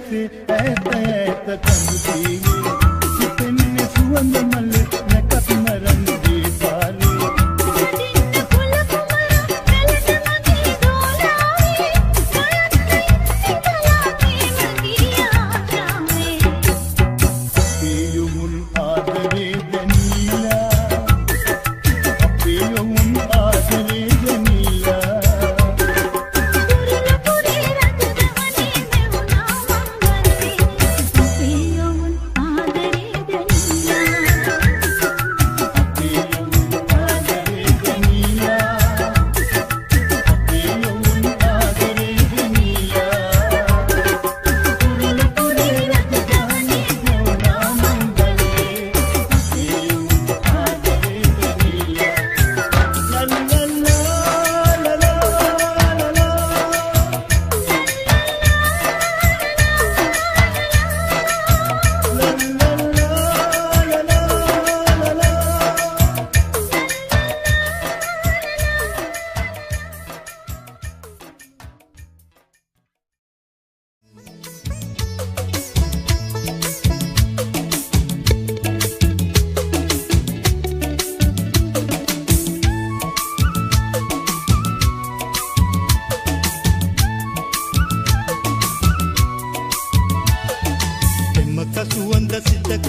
ඇත්තේ ඈත ඈත කඳු තීයේ සිතෙන්නේ සුවඳ මල නැකත් මරන් දීපාලේ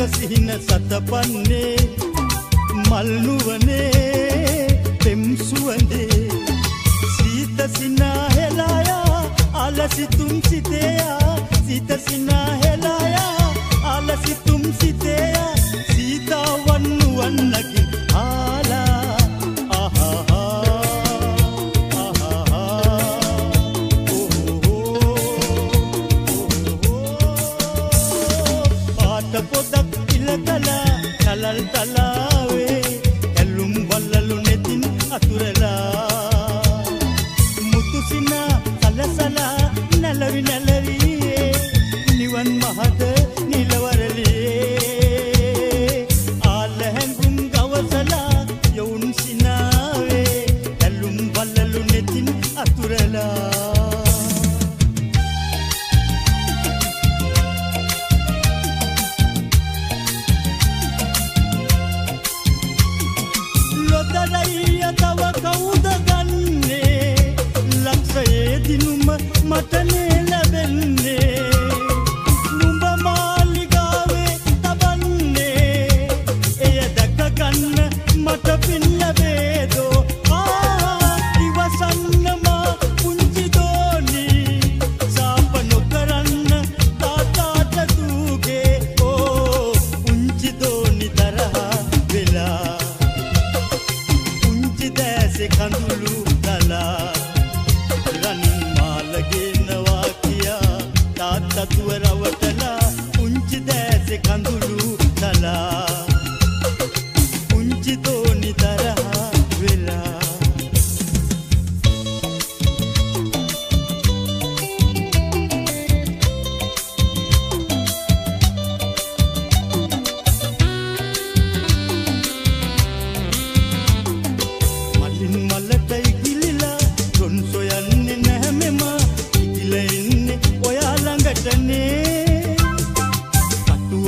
සිහින සතපන්නේ මල් නුවනේ පෙම් සුවඳේ සීත සිනා හෙලායා අලසිතුම් සිතේයා සීත සිනා හෙලායා අලසිතුම් සිතේයා සීතා වන්නුවන්නකි ආලා ආහා පොදක් ඉලකලා කලල් තලාවේ ඇලුම් වල්ලලු නෙතින් අතුරලා මුතුසිනා සලසලා නැලවි නැලවියේ නිවන් මහද නිලවරලියේ ආල හැඟුම් ගවසලා යොවුන් සිනාවේ ඇලුම් වල්ලලු නෙතින් අතුරලා තව කවුද ගන්නේ ලක්ෂයේ දිනුම මටනේ ලැබෙන්නේ නුඹ මාලිගාවේ තබන්නේ එය දැක ගන්න මට පින් ලැබේදෝ ඉවසන්නම පුංචි දෝනි සාප නොකරන්න තාතාට දූගේ පුංචි දෝනි තරහා වෙලා කඳුළු දලා රනින් මාලගෙනවා කියා තාත්තතුව රවටලා පුංචි දැසේ කඳුළු දලා පුංචි දෝනි තරහා වෙලා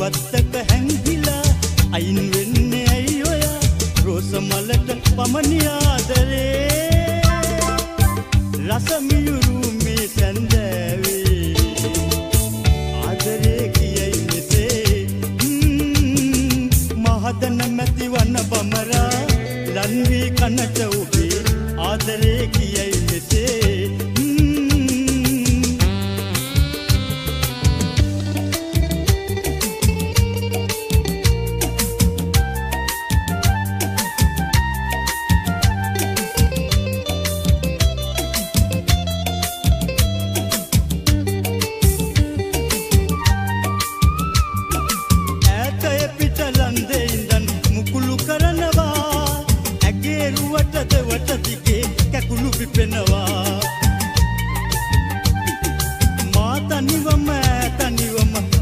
අත්තක හැංගිලා අයින් වෙන්නේ ඇයි ඔයා රෝස මලට පමණි ආදරේ රස මියුරු මේ සැන්දෑවේ ආදරේ කියයි මෙසේ මහදන මැති වන බමරා ලන්වී කනට ඔබේ ආදරේ කියයි මෙසේ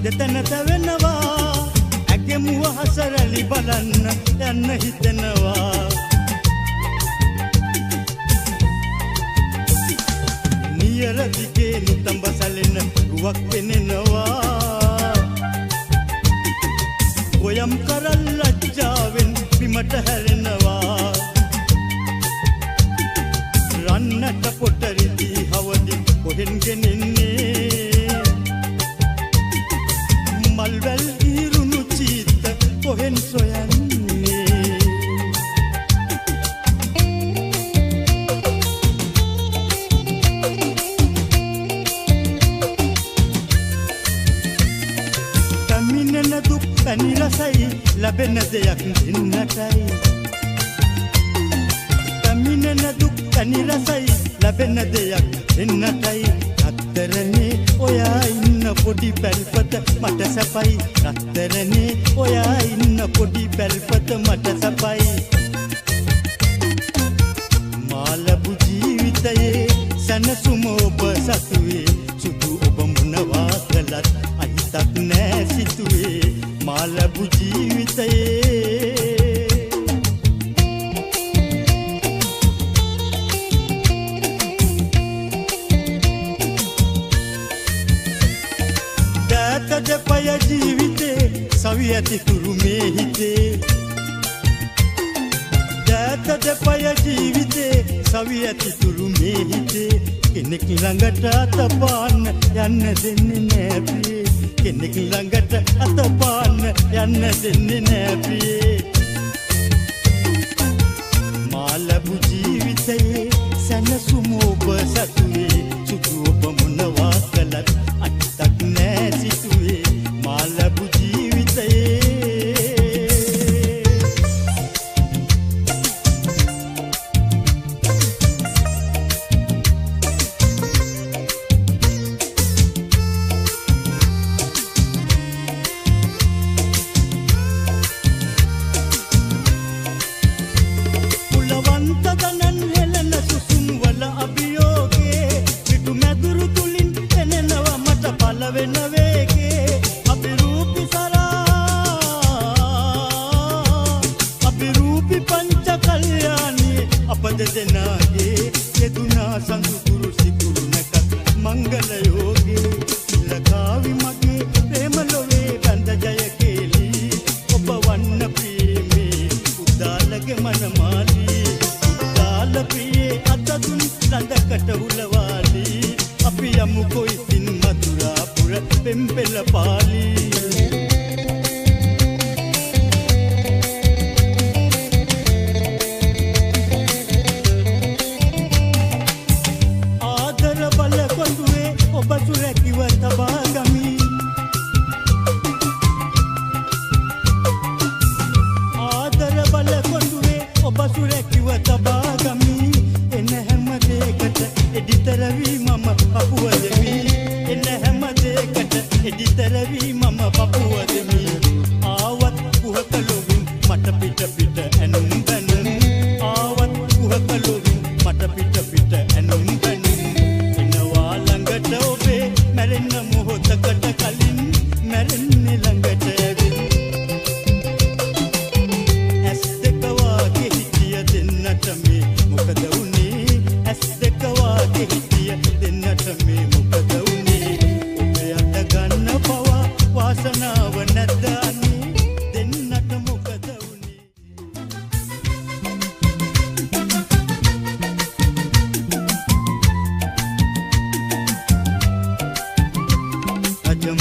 දෙතනත වෙනවා ඇගෙමුව හසරලි බලන්න යන්න හිතෙනවා නිය පියල දිගේ නිතඹ සැලෙන රුවක් පෙනෙනවා ගොයම් කරල් ලැජ්ජාවෙන් බිමට හැරෙනවා රන්නට පොටරිදි හවදි කොහෙන් ගෙනෙන්නේ මල්වැල් ඉරුණු චීත කොහෙන් සොයන්නේ පැමිණෙන දුක් පැණි රසයි ලැබෙන දෙයක් දෙන්නටයි පැමිණෙන දුක් පැණි රසයි ලැබෙන දෙයක් දෙන්නටයි රත්තරනේ ඔයා ඉන්න පොඩි පැල්පත මට සැපයි රත්තරනේ ඔයා ඉන්න පොඩි පැල්පත මට සැපයි මාලබු ජීවිතයේ සනසුම ඔබ සතුවේ සුදු ඔබ මොනවා කළත් අහිතක් නෑ සිතුවේ මාලබු ජීවිතයේ දෑතද පය ජීවිතේ සවි ඇති තුරු මේ හිතේ දෑතද පය ජීවිතේ සවි ඇති තුරු මේ හිතේ කෙනෙක් ළඟට අතපාන්න යන්න දෙන්නේ නෑ ප්‍රියේ කෙනෙක් ළඟට අතපාන්න යන්න දෙන්නේ නෑ ප්‍රියේ මාලබු ජීවිතයේ සැනසුම ඔබ සතුවේ සුදු ඔබ මොනවා කළත් අත්තක් නෑ සිතුවේ මාලබු ජීවිතයේ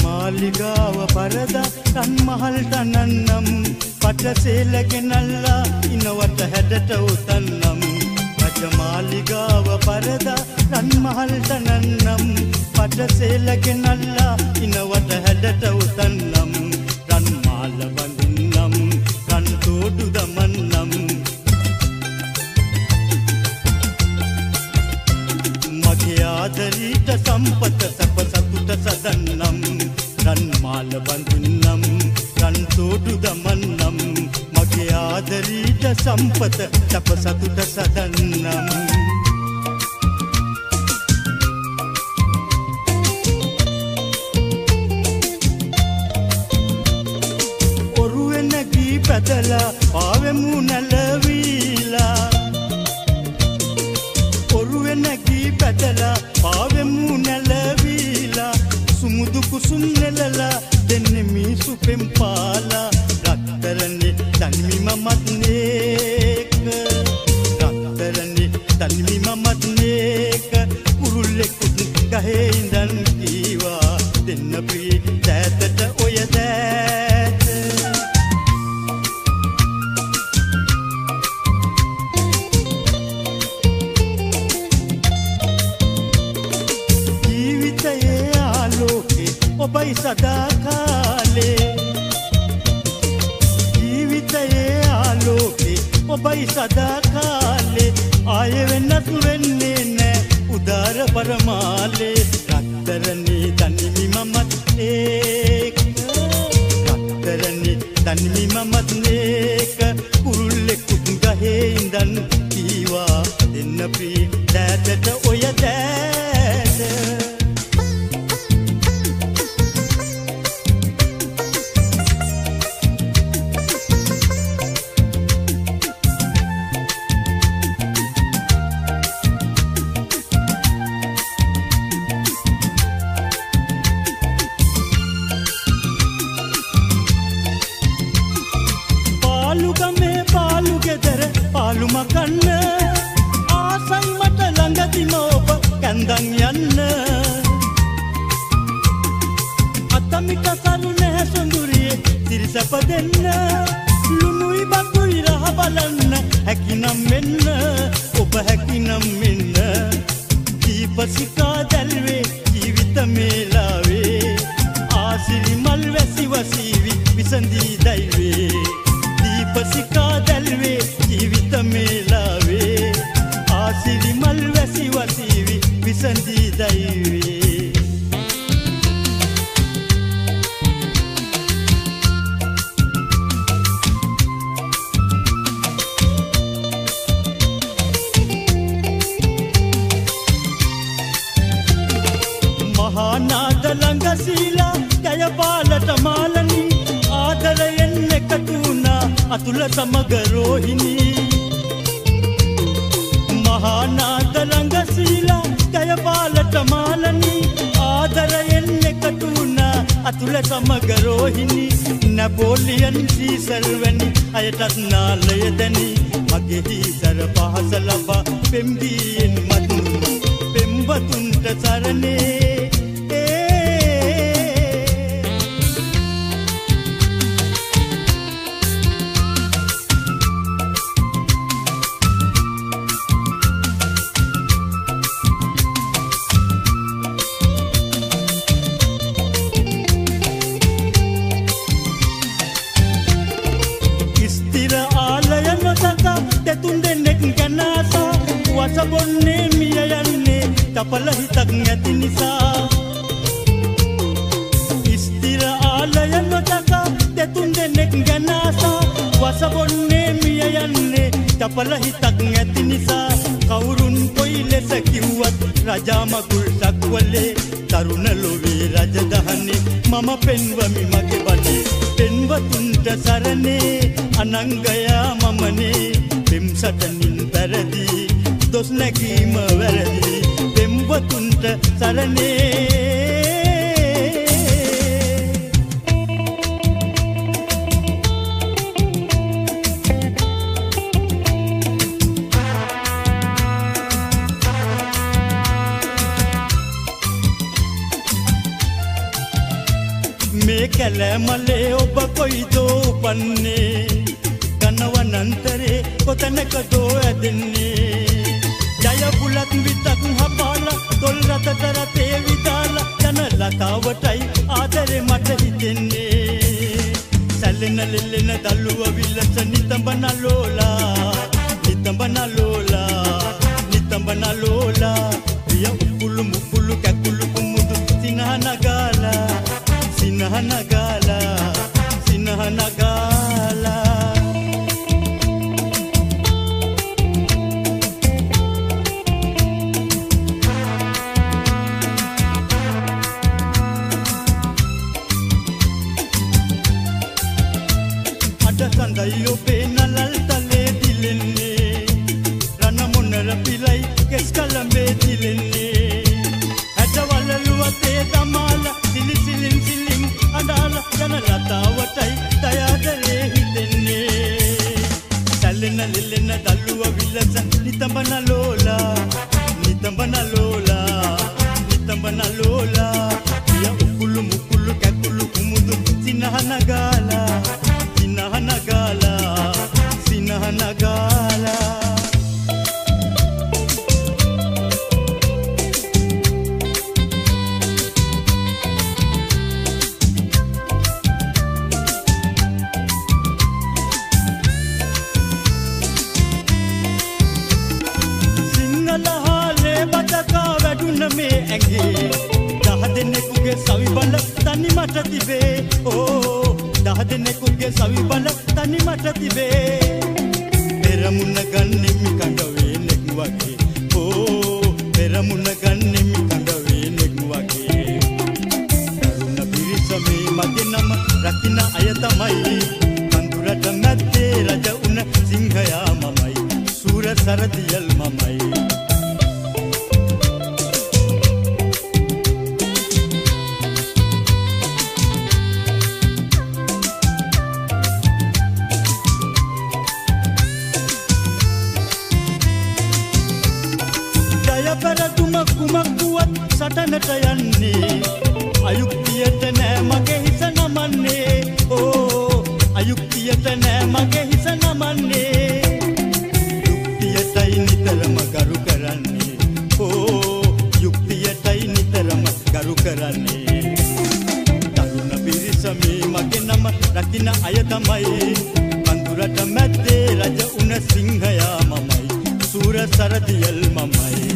මාලිගාව පරදා රන් මහල් තනන්නම් පටසේලගෙනල්ලා ඉනවට හැඩට උතන්නම් රජ මාලිගාව පරදා රන් මහල් තනන්නම් පටසේලගෙනල්ලා ඉනවට හැඩට උතන්නම් රන් මාල බඳින්නම් රන් තෝඩු දමන්නම් මගේ ආදරීට සම්පත සැප සතුට සදන්නම් රන් මාල බඳින්නම් රන් තෝඩු දමන්නම් මගේ ආදරීට සම්පත සැප සතුට සදන්නම් ඔරුවෙන ගී පැදලා පාවෙමු නැලවීලා ඔරුවෙන ගී පැදලා පාවෙමු ඔබයි සදා කාලේ ජීවිතයේ ආලෝකේ ඔබයි සදා කාලේ ආයෙ වෙනස් වෙන්නේ නෑ උදාර පරමාලේ රත්තරනේ තනිමි මමත් ඒක රත්තරනේ තනිමි මමත් ඒක කුරුල්ලෙකුත් ගහේ ඉඳන් කීවා දෙන්න ප්‍රී දෑතට ඔය දෑත පාලු මකන්න ආසයි මට ළඟදිම ඔබ කැන්දන් යන්න අතමිට සරු නැහැ සොඳුරියේ තිරිසප දෙන්න ලුණුයි බතුයි රහ බලන්න හැකිනම් මෙන්න ඔබ හැකිනම් මෙන්න දීපසිකා දැල්වේ ජීවිත මේලාවේ ආසිරි මල් වැසි වසීවි විසඳී දයිවේ දීපසිකා දැල්වේ ජීවිත මේලාවේ ආසිරි මල් වැසි වසීවි විසඳී දයිවේ මහානාද ළඟ සීලා ජය බාලට මාලනි ආදරයෙන් එකතු වුණා අතුල සමග රෝහිණී මහානාද ළඟ සීලා ජය බාලට මාලනි ආදරයෙන් එකතු වුණා අතුල සමග රෝහිණී නැපෝලියන් සීසර් වැනි අයටත් නාලය දැනි මගේ හිසර පහස ලබා පෙම්බීන් මතුන් පෙම්වතුන්ට සරණේ දෙතුන් දෙනෙක් ගැන ආසා වසබොන්නේ මිය යන්නේ තපල හිතක් නැති නිසා ස්ථිර ආලය නොතකා දෙතුන් දෙනෙක් ගැන ආසා වසබොන්නේ මිය යන්නේ තපල හිතක් නැති නිසා කවුරුන් කොයි ලෙස කිව්වත් රජා මකුල් සක්වලේ තරුණ ලොවේ රජදහනේ මම පෙන්වමි මගේ බඩේ පෙන්වතුන්ට සරණේ අනංගයා මමනේ පෙම් සටනින් වැරදි දොස් නැගීම වැරදි පෙම්වතුන්ට සරණේ මේ කැලෑමලේ ඔබ කොයිදෝ උපන්නේ කනවනන්තරේ කොතැනකදෝ ඇදෙන්නේ ජය බුලත් විතක් හපාලා තොල් රතට රතේ විදාලා යන ලතාවටයි ආදරේ මට හිතෙන්නේ සැලෙන ලෙලෙන දල්ලුව විලස නිතඹ නලෝලා නිතඹ නලෝලා නිතඹ නලෝලා පිය උපුළු මුපුළු කැකුළු කුමුදු සිනහ නගාලා සිනහ නගාලා සිනහ නගාලා සඳයි ඔබේ නලල් තලේ දිලෙන්නේ රණ මොනර පිලයි කෙස් කලඹේ දිලෙන්නේ ඇටවලලු අතේ දමාලා සිලි සිලින් සිලින් අඩාලා යන ලතාවටයි දයාදරේ හිතෙන්නේ සැලෙන ලෙලෙන දල්ලුව විලස නිතඹ නලෝලා නිතඹ නලෝලා නිතඹ නලෝලා පිය උකුළු මුකුළු කැකුළු කුමුදු සිනහ නගාලා නගාලා සිනහ නගාලා ඇඟේ 10 දෙනෙකුගේ සවි බල තනි මට තිබේ ඕ 10 දෙනෙකුගේ සවි බල තනි මට තිබේ පෙරමුණ ගන්නෙමි කඳ වේනෙක් වගේ ඕ පෙරමුණ ගන්නෙමි කඳ වේනෙක් වගේ තරුණ පිරිස මේ මගේ නම රකින්න අය තමයි කඳුරට මැද්දේ රජ උන සිංහයා මමයි සූර සරදියල් මමයි සටනට යන්නේ අයුක්තියට නෑ මගේ හිස නමන්නේ ඕ අයුක්තියට නෑ මගේ හිස නමන්නේ යුක්තියටයි නිතරම ගරු කරන්නේ ඕ යුක්තියටයි නිතරම ගරු කරන්නේ තරුණ පිරිස මේ මගේ නම රකින්න අය තමයි කඳුරට මැද්දේ රජ උන සිංහයා මමයි සූර සරදියල් මමයි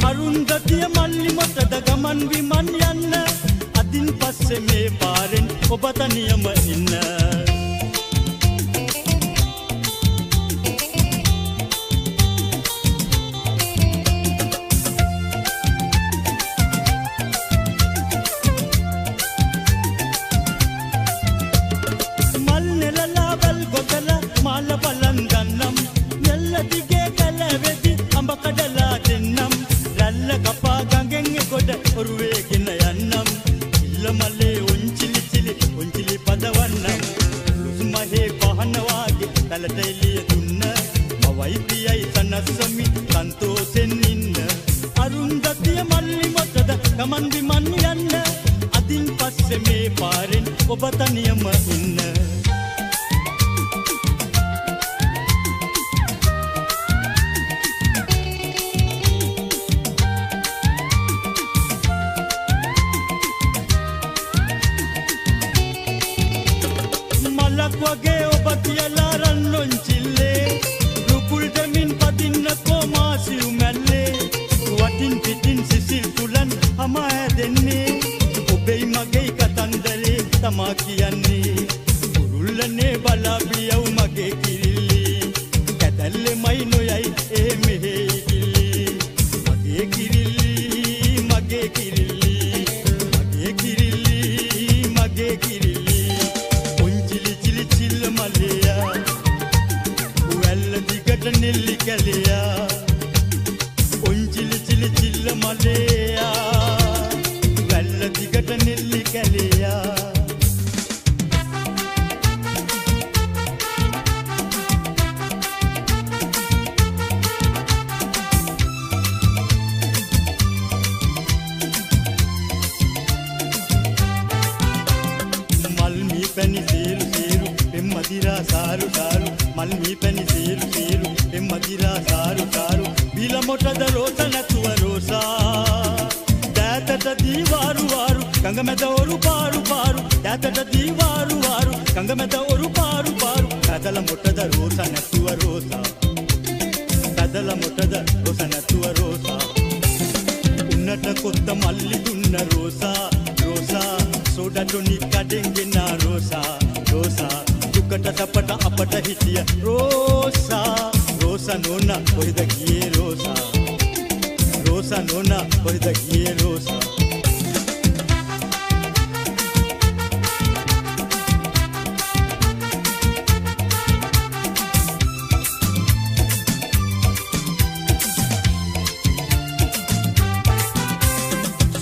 අරුන්දතිය මල්ලි මොටද ගමන් විමන් යන්න අදින් පස්සේ මේ පාරෙන් ඔබ තනියම ඉන්න කැලට එළිය දුන්න මවයි පියයි සනස්සමි සන්තෝෂෙන් ඉන්න අරුන්දතිය මල්ලි මොකද ගමන් බිමන් යන්න අදින් පස්සේ මේ පාරෙන් ඔබ තනියම ඉන්න මලක් වගේ ඔබ කියලා රන්නොන් චිල්ලේ රුකුල් දෙමින් පදින්න කොමාසියු මැල්ලේ වටින් පිටින් සිසිල් කුලන් හම ඇදෙන්නේ ඔබෙයි මගේ කතන්දරේ තමා කියන්නේ කුරුල්ලනේ බලාපියව් මගේ කිරිල්ලි කැදල්ලෙමයි නොයයි ඒ මෙහෙ කිල්ලි මගේ කිරිල්ලි මගේ කිරිල්ලි මගේ කිරිල්ලි මගේ කිරිල්ලි උන්චිලි චිලි චිල්ල මලයා උවැල්ල දිගට නෙල්ලි කැලයා උන්චිලි චිලි චිල්ල මලයා වැල්ල දිගට නෙල්ලි කැලයා මල්මී පැණි සීරු සීරු පෙම්මදිරා සාරු සාරු මල්මී පැණි සීරු සීරු පෙම්මදිරා සාරු සාරු බීල මොටද රෝස නැතුව රෝසා දෑතට දීවාරු වාරු කඟ මැද ඔරු පාරු පාරු දෑතට දීවාරු වාරු කඟ මැද ඔරු පාරු පාරු කදල මොටද රෝස නැතුව රෝසා කදල මොටද රෝස නැතුව රෝසා උන්නට කොත්ත මල්ලි දුන්න රෝසා රෝසා සෝඩටොනි කඩෙන්ගෙන රෝසා රෝසා දුකට සපට අපට හිටිය රෝසා රෝසා නෝනා කොහෙද ගියේ රෝසා රෝසා නෝනා කොහෙද ගියේ රෝසා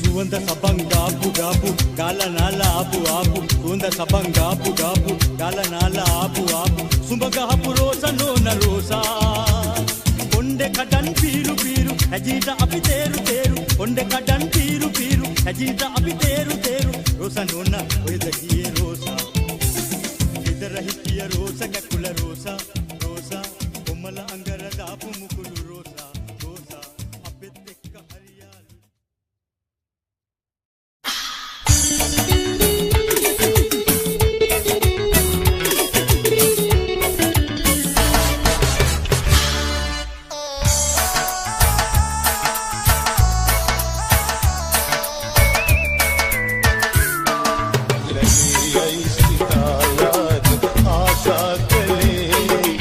සුවඳ සබන් ගාපු ගාපු ගාලා නාලා ආපු ආපු සුවඳ සබන් ගාපු ගාපු ගාලා නාලා ආපු ආපු සුඹ ගහපු රෝසා නෝනා රෝසා කොණ්ඩේ කඩන් පීරු පීරු හැජීට අපි තේරු තේරු කොණ්ඩේ කඩන් පීරු පීරු හැජීට අපි තේරු තේරු රෝසා නෝනා කොහෙද ගියේ රෝසා ඉදර හිටිය රෝසා කකුල රෝසා රෝසා කොමල අඟර දාපු මුකුළු රෝසා රෝසා අපෙත් එක්ක හරියාලු आशा कले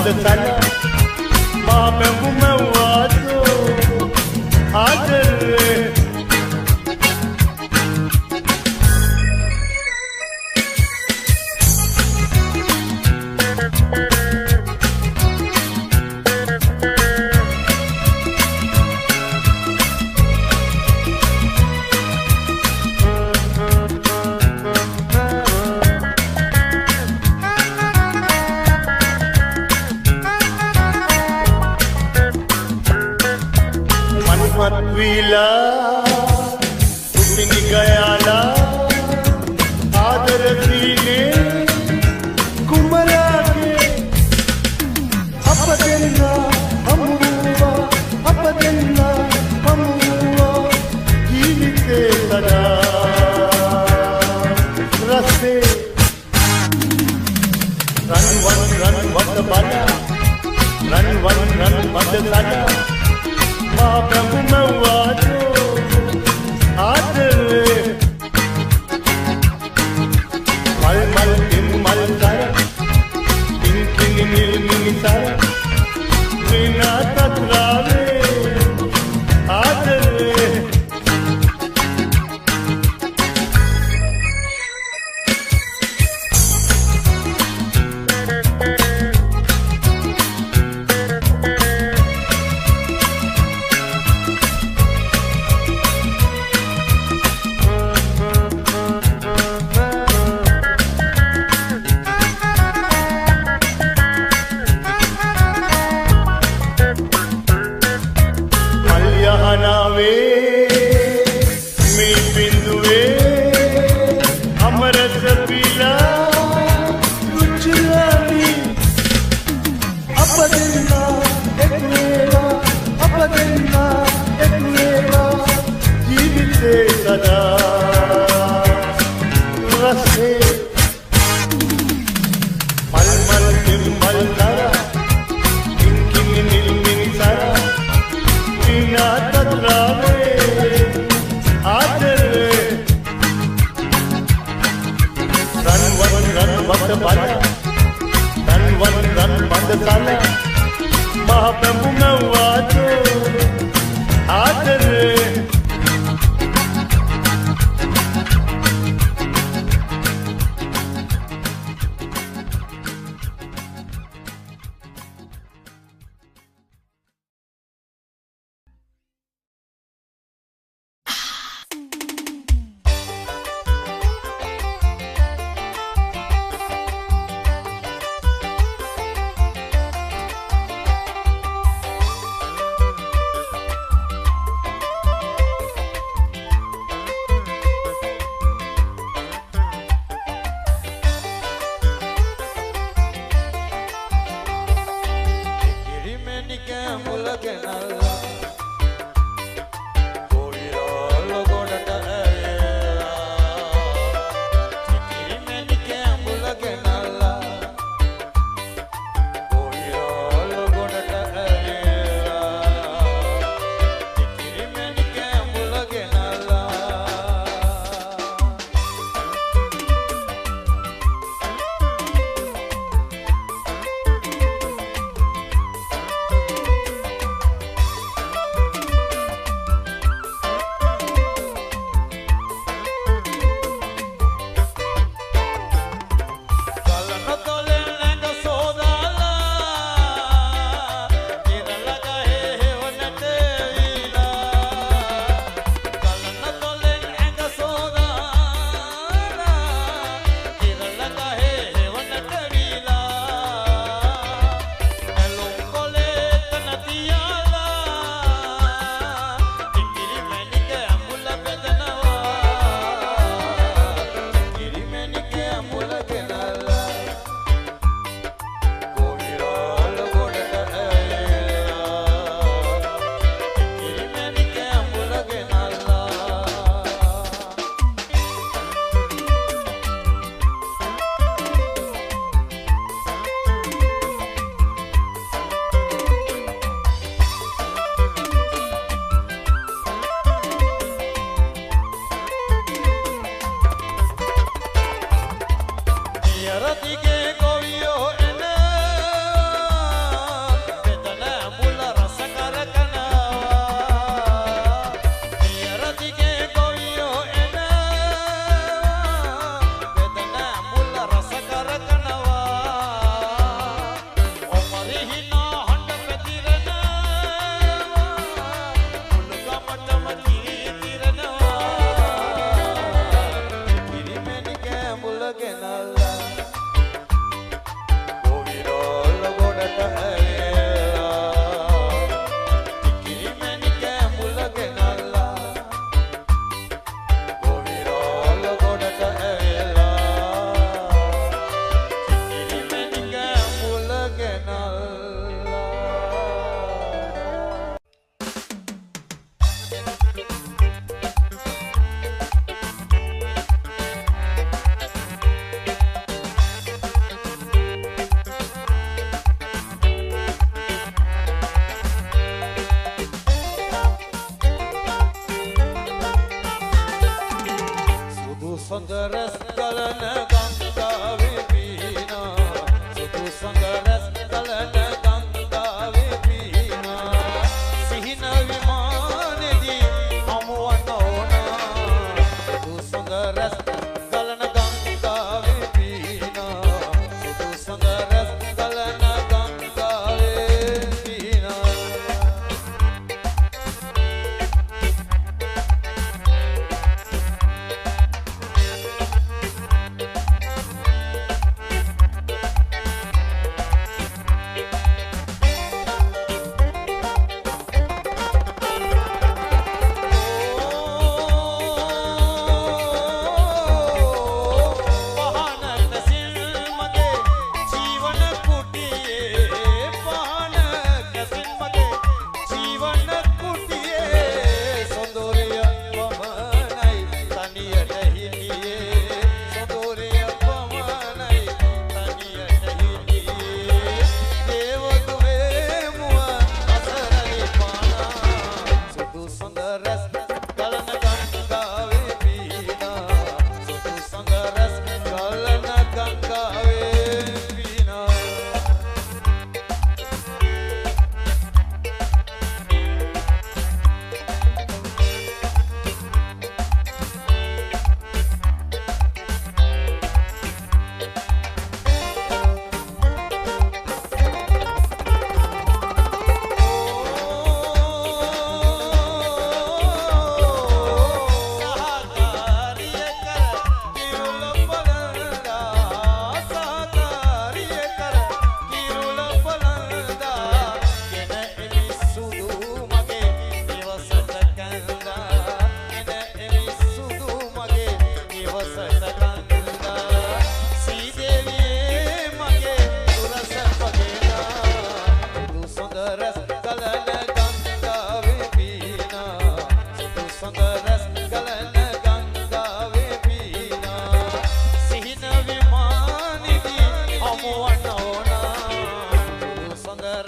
මන්ද සැන මා පැඹුමවාදෝ ආදරේ උපිනි ගයාලා ආදර දීනේ කුමරාගේ අප දෙන්නා හමුවා අප දෙන්නා හමුවා ජීවිතේ සදා රසේ රන් වත බල රන් වත සදා මා ප්‍රභුමවාදෝ ආදරේ මල් කිම් මල් තර කිං නිල් මිනිසර විනා තත්රාවේ ආදරේ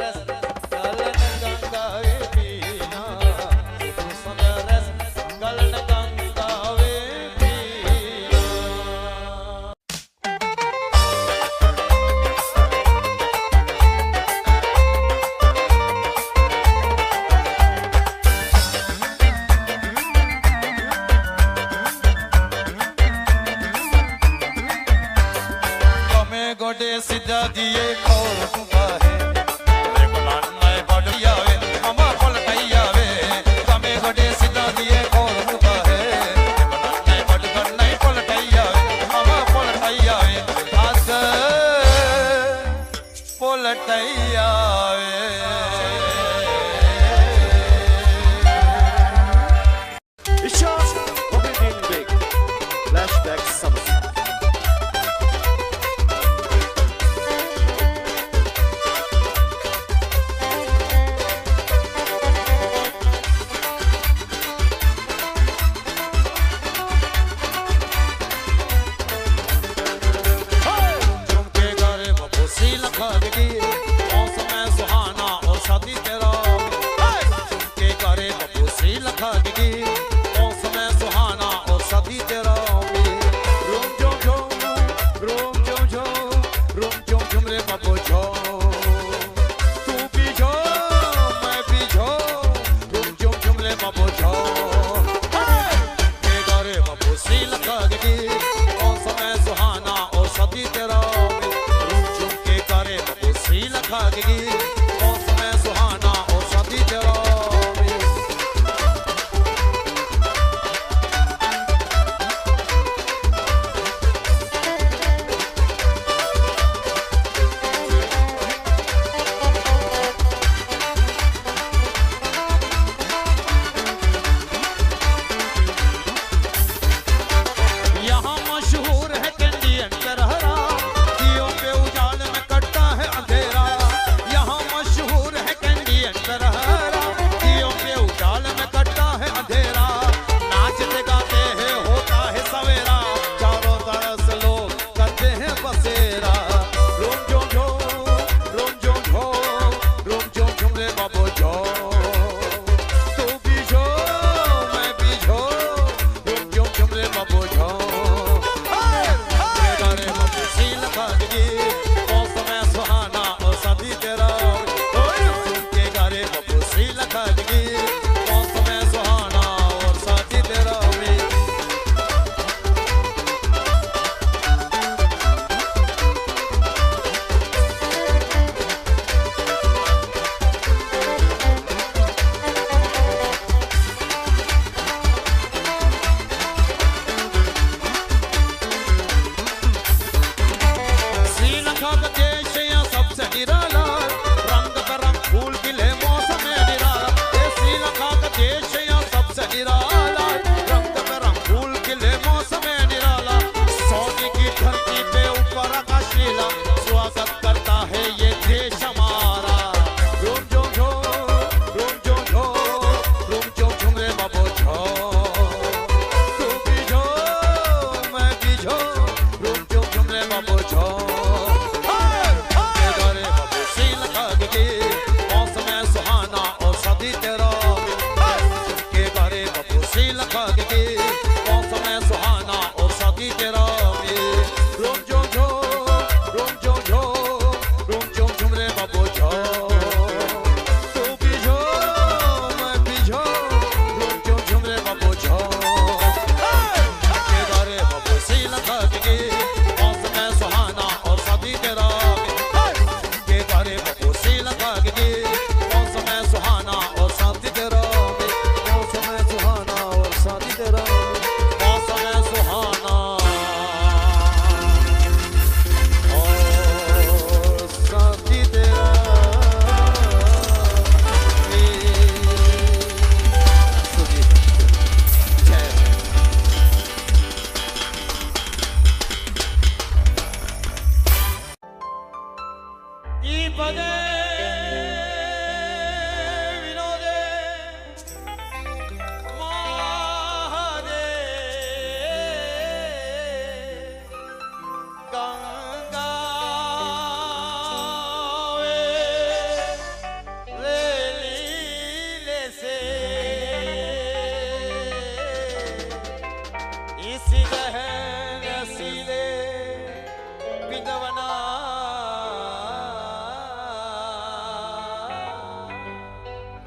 रस गलन गंगावे पीना सुधु सुंदर रस गलन गंगावे पीना गोडे सीधा दिए खोल है देखो लाना बढ़िया वे अम्मा पलटाइया वे तमे गोडे सीधा दिए खोल है देखो लाना बढ़ नहीं पलटाइया वे अम्मा पलटाइया वे आज पलटाइया वे Ishaq, Bobby Bean Big, Flashback Summer.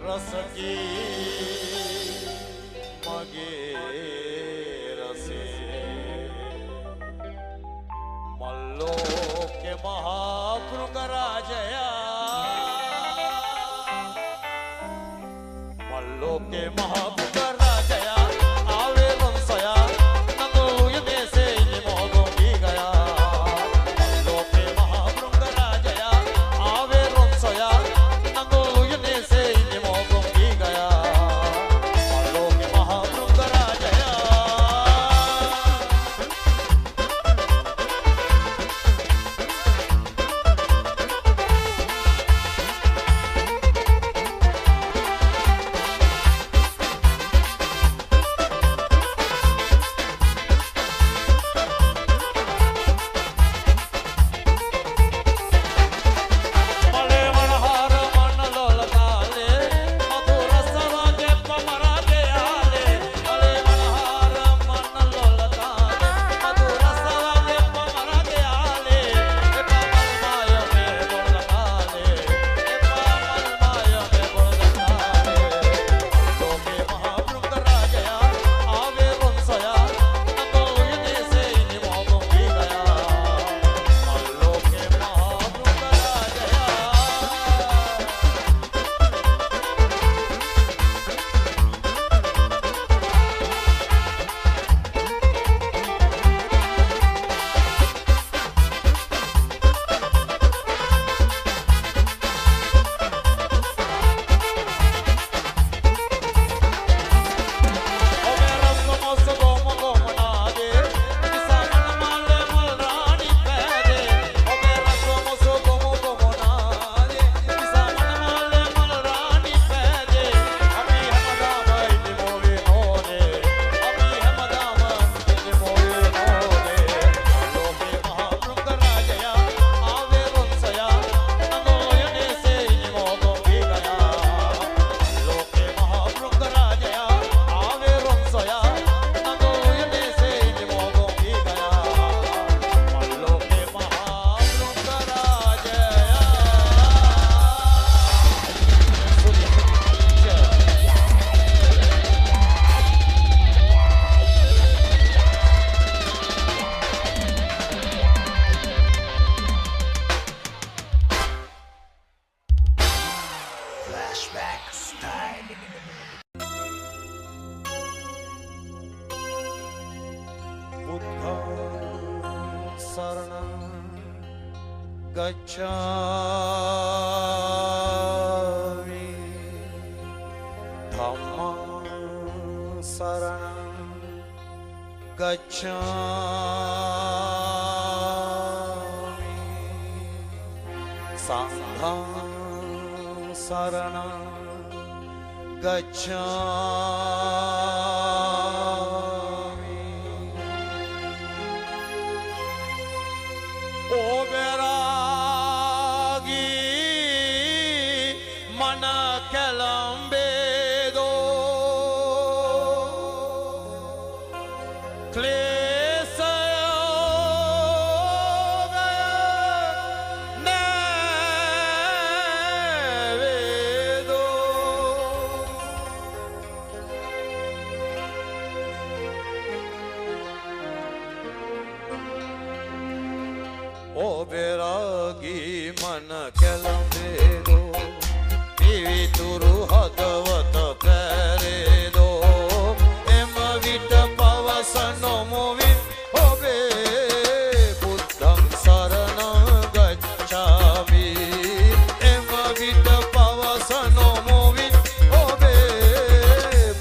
रसकी मगे रसे मल्लो के महाभृंगराजया मल्लो के महाभृंगराजया आवे रंसया नंदो युदे से मोगो की गया मल्लो के महाभृंगराजया आवे रंसया नंदो युदे से मोगो की गया मल्लो के महाभृंगराजया गच्छामि धम्मं शरणं गच्छामि संघं शरणं गच्छामि ओ बैरागी मन कलंबे दो क्लेश ओ बैरागी मन कलंबे दो पीवी तुरु हदवत करे दो एम विट पवसनो मोवि ओबे बुद्धं शरणं गच्छामि एम विट पवसनो मोवि ओबे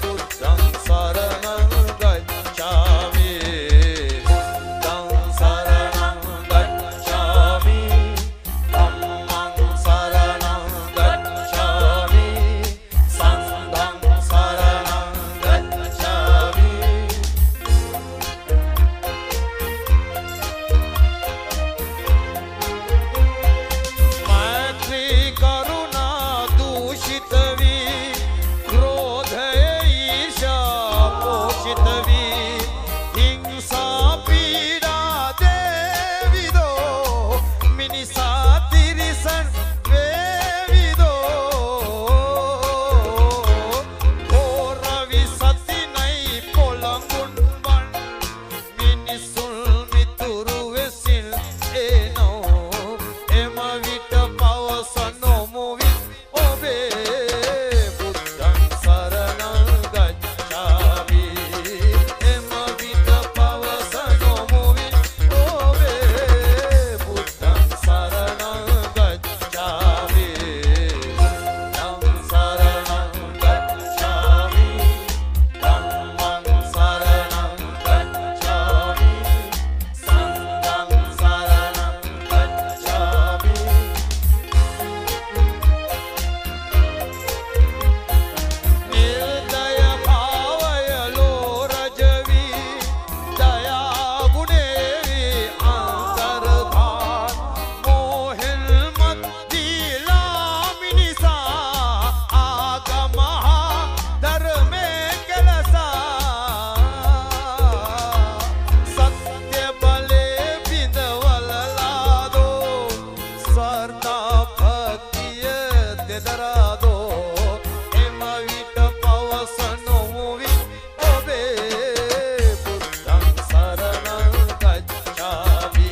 बुद्धं शरणं गच्छामि बुद्धं शरणं गच्छामि धम्मं බෙදරාදෝ එම විට පවසනොමු විත් ඔබේ බුද්ධං සරණං ගච්ඡාමි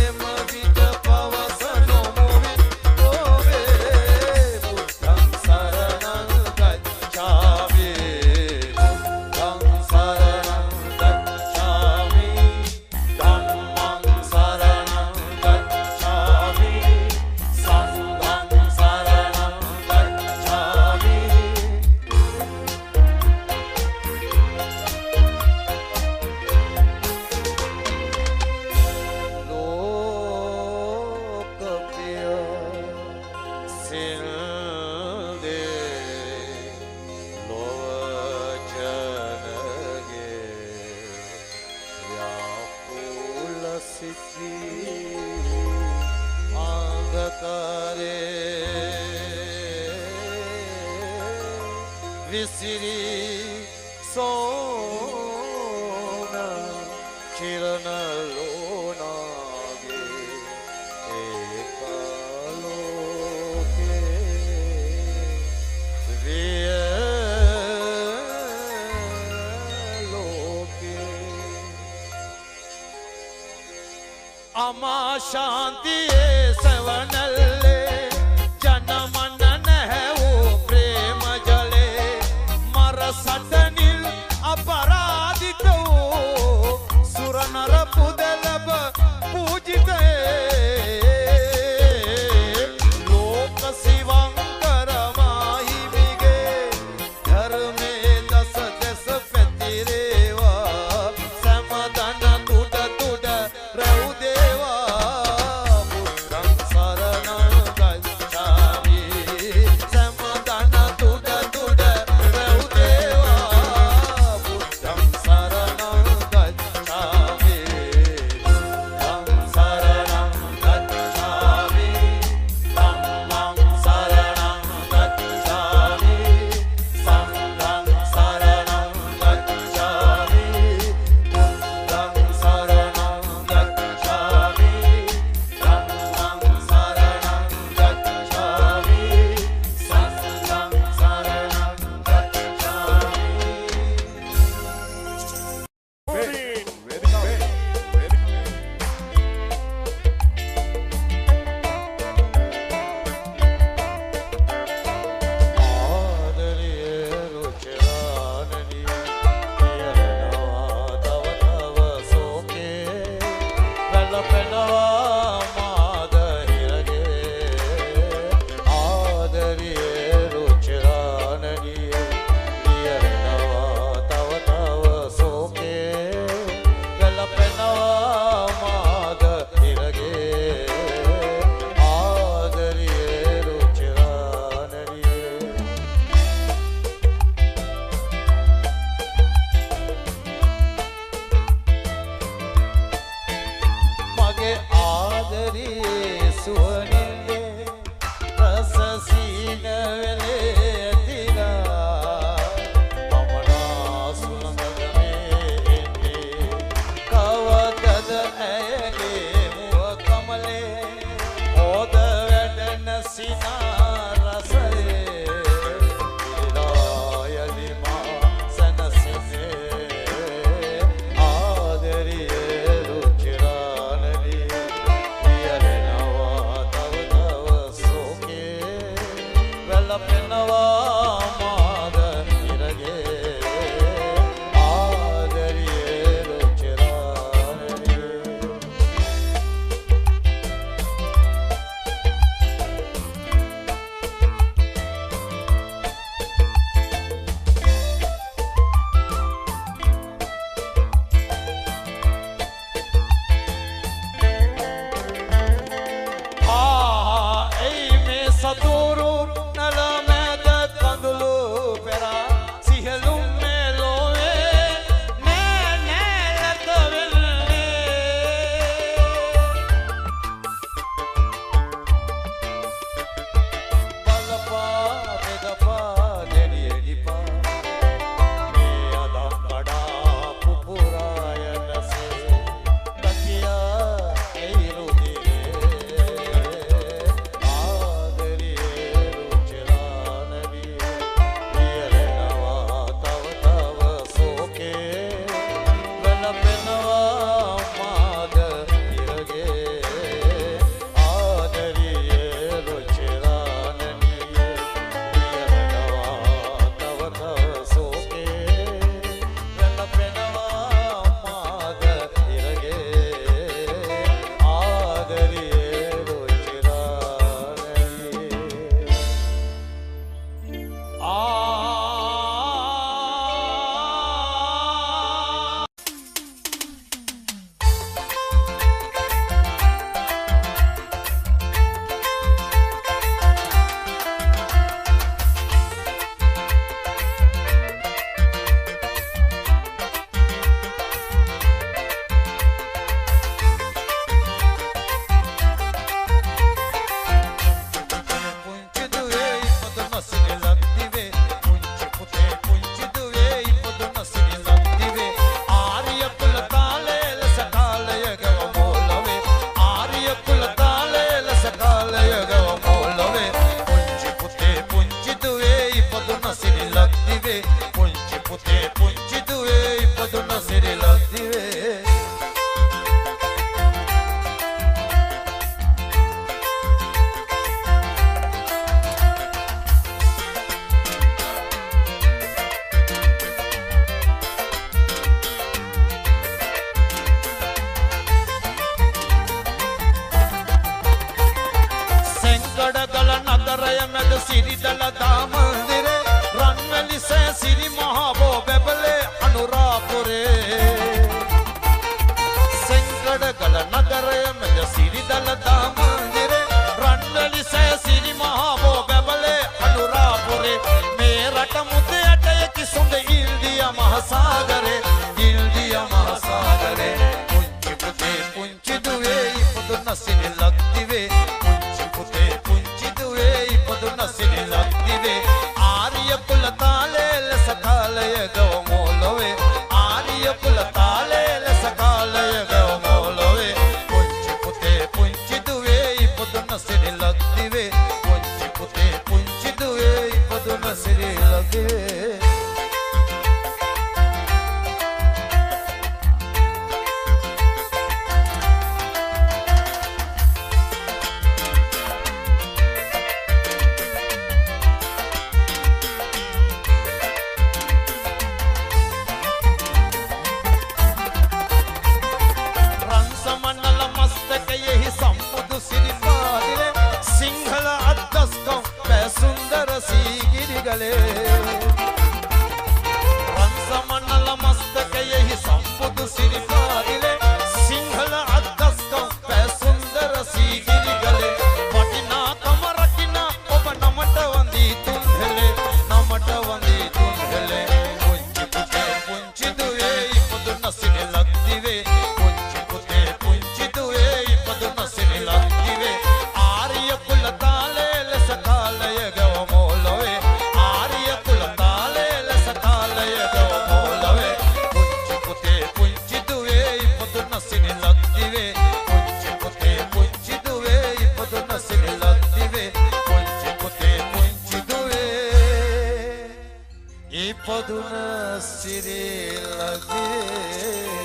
එම විට පවසනොමු විත් ඔබේ බුද්ධං සරණං ගච්ඡාමි බුද්ධං සරණං ගච්ඡාමි ධම්මං සරණං ගච්ඡාමි සංඝං සරණං ගච්ඡාමි ලෝකපිය සිල්දේ ලෝචනගේ යාපුල සිසී අංගතරේ විසිරී සෝන කිරණ ලෝනාගේ ඒකලෝකේ විය ලෝකේ අමා ශාන්තියේ සවනල්ලේ ජනමන නැහැවූ ප්‍රේම ජලේ මර සටනිල් අපරාධිත වූ සුරනර පුදලබ පූජිතේ ලෝක සිවංකර මාහිමිගේ ධර්මයේ දස දස පැතිරේවා සමදන තුඩ තුඩ රැව් දේවා බුද්ධං සරණං ගච්ඡාමි සමදන තුඩ තුඩ රැව් දේවා බුද්ධං සරණං ගච්ඡාමි ධම්මං සරණං ගච්ඡාමි ධම්මං සරණං ගච්ඡාමි සංඝං සරණං ගච්ඡාමි බුද්ධං සරණං ගච්ඡාමි ධම්මං සරණං ගච්ඡාමි සංඝං සරණං ආදරිය රුචිරානනි පියරනවා තව තව සෝකේ වැළපෙනවා මාද හිරගේ ආදරිය රුචිරානනි පියරනවා තව තව සෝකේ වැළපෙනවා මාද හිරගේ ආදරිය රුචිරානනි මගේ ආදරේ සුවනිල්ලේ රස සීන වෙලේ ඇතිලා පමනා සුළඟගමේ එන්නේ කවදද ඇයගේ මුව කමලේ ඕද වැඩන සිනා රසයේ ඉලායලිමා සනසිනේ ආදරිය රුචිරානනි පියරනවා තව තව සෝකේ වැළපෙනවා මාද හිරගේ ආදරිය රුචිරානනි එයි මේ සතුරු නල මැද කඳුළු පෙරා සිහලුම් මේ ලෝවේ නෑ නෑ ලත වෙන්නේ බලපා බෙදපා දෙඩි එඩිපා මේ අදම් කඩා පුපුරායනසේ දකියා එයි රුදිනේ ආදරියේ සිරිදල දාමන්දිරේ රන්වැලි සෑ සිරි මහා බෝ බැබලේ අනුරාපුරේ සෙන්කඩගල නගරය මැද සිරිදල දාමන්දිරේ රන්වැලි සෑ සිරි මහා බෝ බැබලේ අනුරාපුරේ මේ රට මුදයට කිසුඳ ඉල්දිය මහසාගරේ ඉල්දිය මහසාගරේ පුංචි පුතේ පුංචි දුවේ ඉපදුන සිරිලක් දිවේ පුංචි පුතේ පුංචි දුවේ ඉපදුන සිරිලක් දිවේ ආර්ය කුල තාලේ ලෙස කාලය ගව මොලොවේ ආර්ය කුල තාලේ ලෙස කාලය ගව මොලොවේ පුංචි පුතේ පුංචි දුවේ ඉපදුන සිරිලක් දිවේ පුංචි පුතේ පුංචි දුවේ ඉපදුන සිරිලක් දිවේ රන්සමනල මස්තකයෙහි සම්බුදු සිරිපාදිලේ සිංහල අද්දස්කම් පැසුන්දර සීගිරිගලේ වටිනාකම රකිනා ඔබ නමට වඳී තුන්හෙලේ නමට වඳී තුන්හෙලේ පුංචි පුතේ පුංචි දුවේ ඉපදුන සිරිලක් දිවේ පුංචි පුතේ පුංචි දුවේ ඉපදුන සිරිලක් දිවේ ආර්ය කුල තාලේ ලෙස කාලය ගව මොලොවේ ඉපදුන සිරිලක් දිවේ